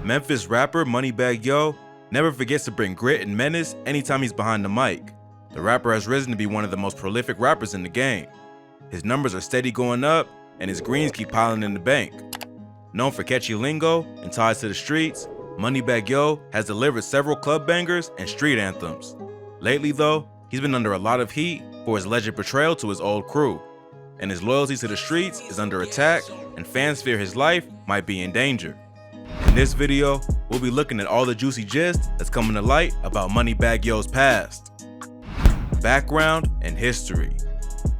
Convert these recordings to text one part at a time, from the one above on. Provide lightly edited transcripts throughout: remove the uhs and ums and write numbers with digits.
Memphis rapper Moneybagg Yo never forgets to bring grit and menace anytime he's behind the mic. The rapper has risen to be one of the most prolific rappers in the game. His numbers are steady going up, and his greens keep piling in the bank. Known for catchy lingo and ties to the streets, Moneybagg Yo has delivered several club bangers and street anthems. Lately though, he's been under a lot of heat for his alleged betrayal to his old crew, and his loyalty to the streets is under attack, and fans fear his life might be in danger. In this video, we'll be looking at all the juicy gist that's coming to light about Moneybagg Yo's past. Background and history.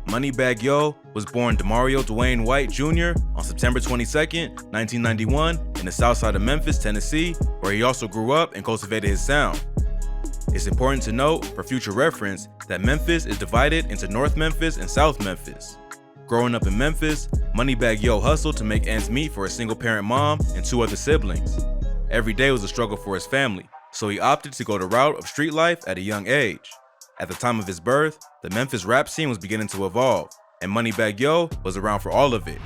Moneybagg Yo was born Demario Dwayne White Jr. on September 22, 1991 in the south side of Memphis, Tennessee, where he also grew up and cultivated his sound. It's important to note, for future reference, that Memphis is divided into North Memphis and South Memphis. Growing up in Memphis, Moneybagg Yo hustled to make ends meet for a single-parent mom and two other siblings. Every day was a struggle for his family, so he opted to go the route of street life at a young age. At the time of his birth, the Memphis rap scene was beginning to evolve, and Moneybagg Yo was around for all of it.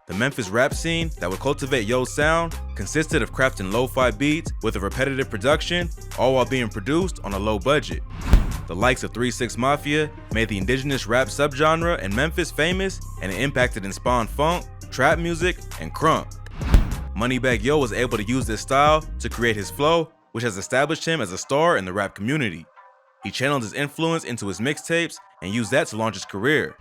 The Memphis rap scene that would cultivate Yo's sound consisted of crafting lo-fi beats with a repetitive production, all while being produced on a low budget. The likes of 3 6 Mafia made the indigenous rap subgenre in Memphis famous, and it impacted and spawned funk, trap music, and crunk. Moneybagg Yo was able to use this style to create his flow, which has established him as a star in the rap community. He channeled his influence into his mixtapes and used that to launch his career.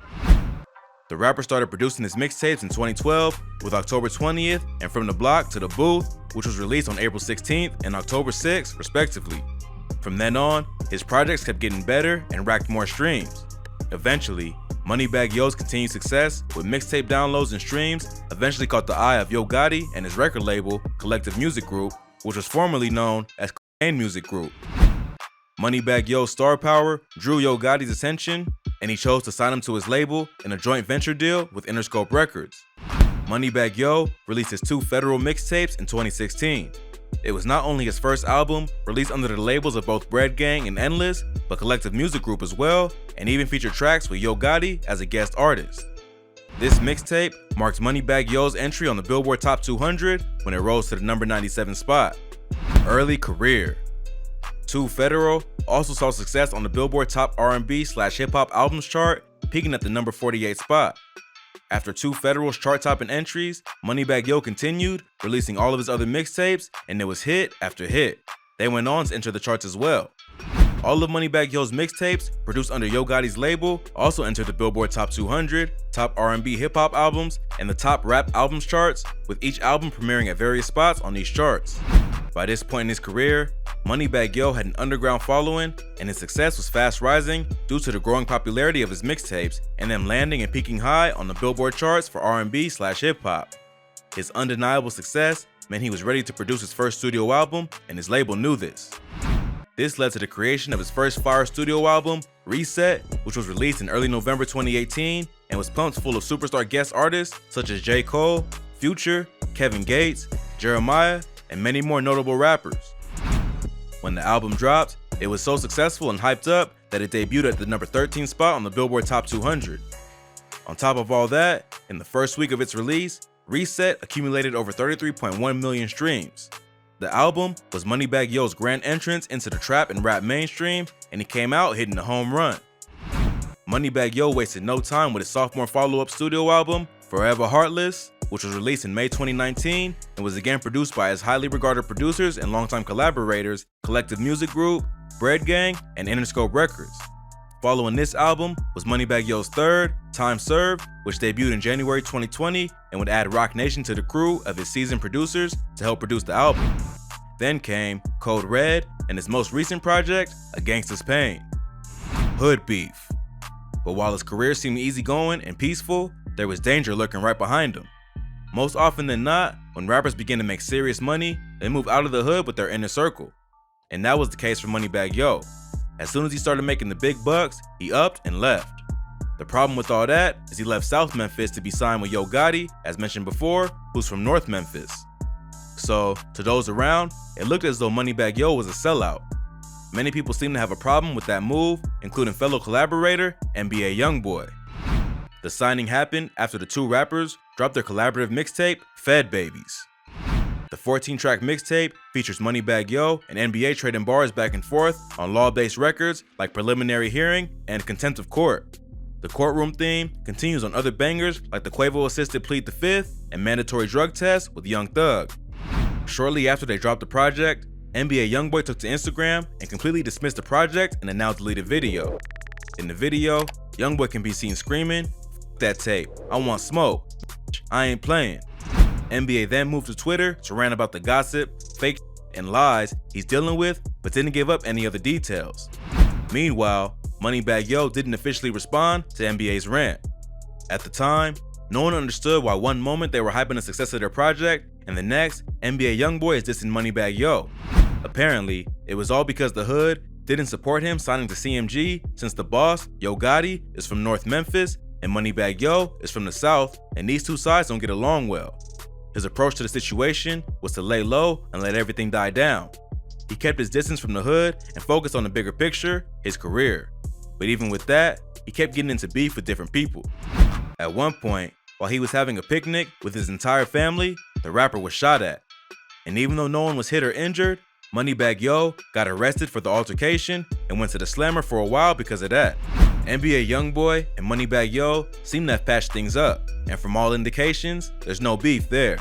The rapper started producing his mixtapes in 2012 with October 20th and From the Block to the Booth, which was released on April 16th and October 6th, respectively. From then on, his projects kept getting better and racked more streams. Eventually, Moneybagg Yo's continued success with mixtape downloads and streams eventually caught the eye of Yo Gotti and his record label, Collective Music Group, which was formerly known as Cocaine Music Group. Moneybagg Yo's star power drew Yo Gotti's attention, and he chose to sign him to his label in a joint venture deal with Interscope Records. Moneybagg Yo released his 2 federal mixtapes in 2016. It was not only his first album released under the labels of both Bread Gang and Endless, but Collective Music Group as well, and even featured tracks with Yo Gotti as a guest artist. This mixtape marked Moneybagg Yo's entry on the Billboard Top 200 when it rose to the number 97 spot. Early career. 2 Federal also saw success on the Billboard Top R&B/Hip-Hop Albums chart, peaking at the number 48 spot. After 2 Federal's chart-topping entries, Moneybagg Yo continued, releasing all of his other mixtapes, and it was hit after hit. They went on to enter the charts as well. All of Moneybagg Yo's mixtapes, produced under Yo Gotti's label, also entered the Billboard Top 200, Top R&B Hip-Hop Albums, and the Top Rap Albums charts, with each album premiering at various spots on these charts. By this point in his career, Moneybagg Yo had an underground following, and his success was fast rising due to the growing popularity of his mixtapes and them landing and peaking high on the Billboard charts for R&B/hip-hop. His undeniable success meant he was ready to produce his first studio album, and his label knew this. This led to the creation of his first fire studio album, Reset, which was released in early November 2018 and was pumped full of superstar guest artists such as J. Cole, Future, Kevin Gates, Jeremiah, and many more notable rappers. When the album dropped, it was so successful and hyped up that it debuted at the number 13 spot on the Billboard Top 200. On top of all that, in the first week of its release, Reset accumulated over 33.1 million streams. The album was Moneybagg Yo's grand entrance into the trap and rap mainstream, and he came out hitting a home run. Moneybagg Yo wasted no time with his sophomore follow-up studio album, Forever Heartless, which was released in May 2019 and was again produced by his highly regarded producers and longtime collaborators, Collective Music Group, Bread Gang, and Interscope Records. Following this album was Moneybagg Yo's third, Time Served, which debuted in January 2020 and would add Roc Nation to the crew of his seasoned producers to help produce the album. Then came Code Red and his most recent project, A Gangsta's Pain. Hood Beef. But while his career seemed easygoing and peaceful, there was danger lurking right behind him. Most often than not, when rappers begin to make serious money, they move out of the hood with their inner circle. And that was the case for Moneybagg Yo. As soon as he started making the big bucks, he upped and left. The problem with all that is he left South Memphis to be signed with Yo Gotti, as mentioned before, who's from North Memphis. So, to those around, it looked as though Moneybagg Yo was a sellout. Many people seem to have a problem with that move, including fellow collaborator NBA Youngboy. The signing happened after the 2 rappers dropped their collaborative mixtape, Fed Babies. The 14-track mixtape features Moneybagg Yo and NBA trading bars back and forth on law-based records like Preliminary Hearing and Contempt of Court. The courtroom theme continues on other bangers like the Quavo-assisted Plead the Fifth and Mandatory Drug Test with Young Thug. Shortly after they dropped the project, NBA YoungBoy took to Instagram and completely dismissed the project in a now-deleted video. In the video, YoungBoy can be seen screaming, "F that tape, I want smoke, I ain't playing." NBA then moved to Twitter to rant about the gossip, fake and lies he's dealing with, but didn't give up any other details. Meanwhile, Moneybagg Yo didn't officially respond to NBA's rant. At the time, no one understood why one moment they were hyping the success of their project, and the next, NBA YoungBoy is dissing Moneybagg Yo. Apparently, it was all because the hood didn't support him signing to CMG since the boss, Yo Gotti, is from North Memphis and Moneybagg Yo is from the South, and these two sides don't get along well. His approach to the situation was to lay low and let everything die down. He kept his distance from the hood and focused on the bigger picture, his career. But even with that, he kept getting into beef with different people. At one point, while he was having a picnic with his entire family, the rapper was shot at. And even though no one was hit or injured, Moneybagg Yo got arrested for the altercation and went to the slammer for a while because of that. NBA YoungBoy and Moneybagg Yo seem to have patched things up, and from all indications, there's no beef there.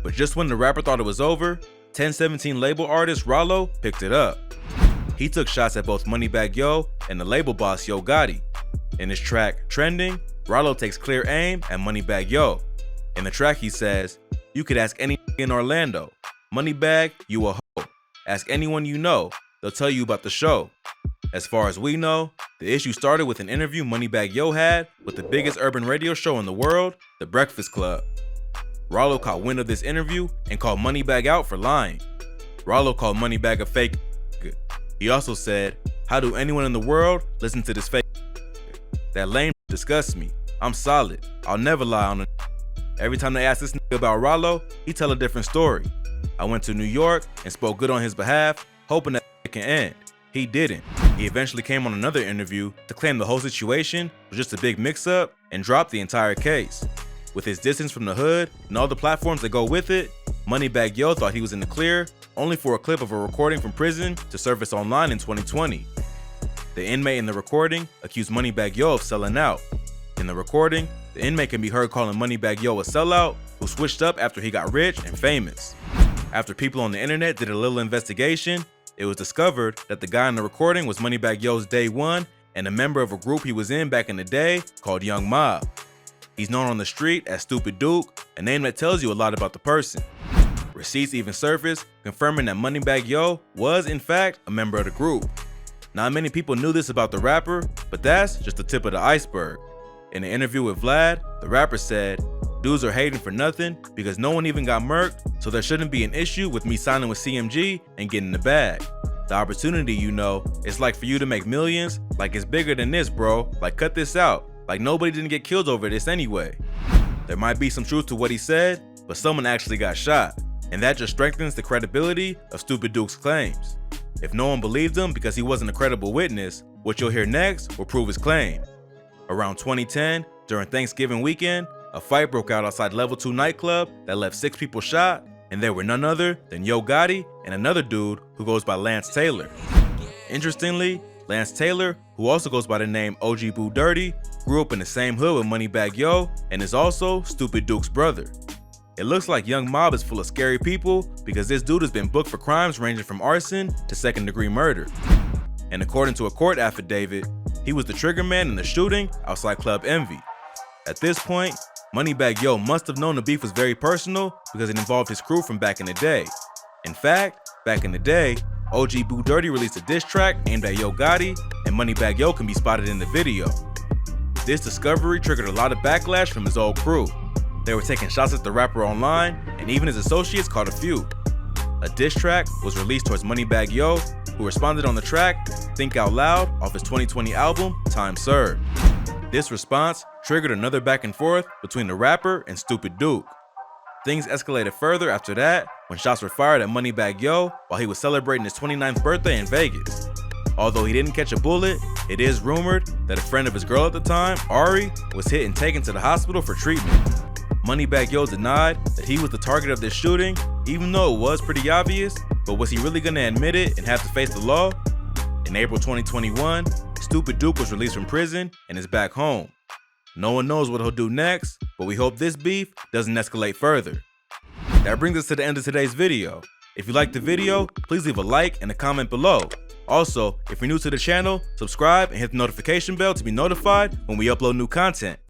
But just when the rapper thought it was over, 1017 label artist Rollo picked it up. He took shots at both Moneybagg Yo and the label boss Yo Gotti. In his track, Trending, Rollo takes clear aim at Moneybagg Yo. In the track he says, "You could ask any in Orlando. Moneybagg, you a hoe. Ask anyone you know, they'll tell you about the show." As far as we know, the issue started with an interview Moneybagg Yo had with the biggest urban radio show in the world, The Breakfast Club. Rollo caught wind of this interview and called Moneybagg out for lying. Rollo called Moneybagg a fake. He also said, "How do anyone in the world listen to this fake? That lame disgusts me. I'm solid. I'll never lie on a." Every time they ask this nigga about Rollo, he tell a different story. "I went to New York and spoke good on his behalf, hoping that it can end." He didn't. He eventually came on another interview to claim the whole situation was just a big mix-up and dropped the entire case. With his distance from the hood and all the platforms that go with it, Moneybagg Yo thought he was in the clear, only for a clip of a recording from prison to surface online in 2020. The inmate in the recording accused Moneybagg Yo of selling out. In the recording, the inmate can be heard calling Moneybagg Yo a sellout who switched up after he got rich and famous. After people on the internet did a little investigation, it was discovered that the guy in the recording was Moneybagg Yo's day one and a member of a group he was in back in the day called Young Mob. He's known on the street as Stupid Duke, a name that tells you a lot about the person. Receipts even surfaced confirming that Moneybagg Yo was in fact a member of the group. Not many people knew this about the rapper, but that's just the tip of the iceberg. In an interview with Vlad, the rapper said, "Dudes are hating for nothing because no one even got murked, so there shouldn't be an issue with me signing with CMG and getting the bag. The opportunity, you know, it's like for you to make millions, like it's bigger than this, bro. Like cut this out. Like nobody didn't get killed over this anyway." There might be some truth to what he said, but someone actually got shot, and that just strengthens the credibility of Stupid Duke's claims. If no one believed him because he wasn't a credible witness, what you'll hear next will prove his claim. Around 2010, during Thanksgiving weekend, a fight broke out outside Level 2 nightclub that left 6 people shot, and there were none other than Yo Gotti and another dude who goes by Lance Taylor. Interestingly, Lance Taylor, who also goes by the name OG Boo Dirty, grew up in the same hood with Moneybagg Yo and is also Stupid Duke's brother. It looks like Young Mob is full of scary people because this dude has been booked for crimes ranging from arson to second-degree murder. And according to a court affidavit, he was the trigger man in the shooting outside Club Envy. At this point, Moneybagg Yo must have known the beef was very personal because it involved his crew from back in the day. In fact, back in the day, OG Boo Dirty released a diss track aimed at Yo Gotti, and Moneybagg Yo can be spotted in the video. This discovery triggered a lot of backlash from his old crew. They were taking shots at the rapper online, and even his associates caught a few. A diss track was released towards Moneybagg Yo, who responded on the track Think Out Loud off his 2020 album, Time Served. This response triggered another back and forth between the rapper and Stupid Duke. Things escalated further after that when shots were fired at Moneybagg Yo while he was celebrating his 29th birthday in Vegas. Although he didn't catch a bullet, it is rumored that a friend of his girl at the time, Ari, was hit and taken to the hospital for treatment. Moneybagg Yo denied that he was the target of this shooting, even though it was pretty obvious, but was he really gonna admit it and have to face the law? In April 2021, Stupid Duke was released from prison and is back home. No one knows what he'll do next, but we hope this beef doesn't escalate further. That brings us to the end of today's video. If you liked the video, please leave a like and a comment below. Also, if you're new to the channel, subscribe and hit the notification bell to be notified when we upload new content.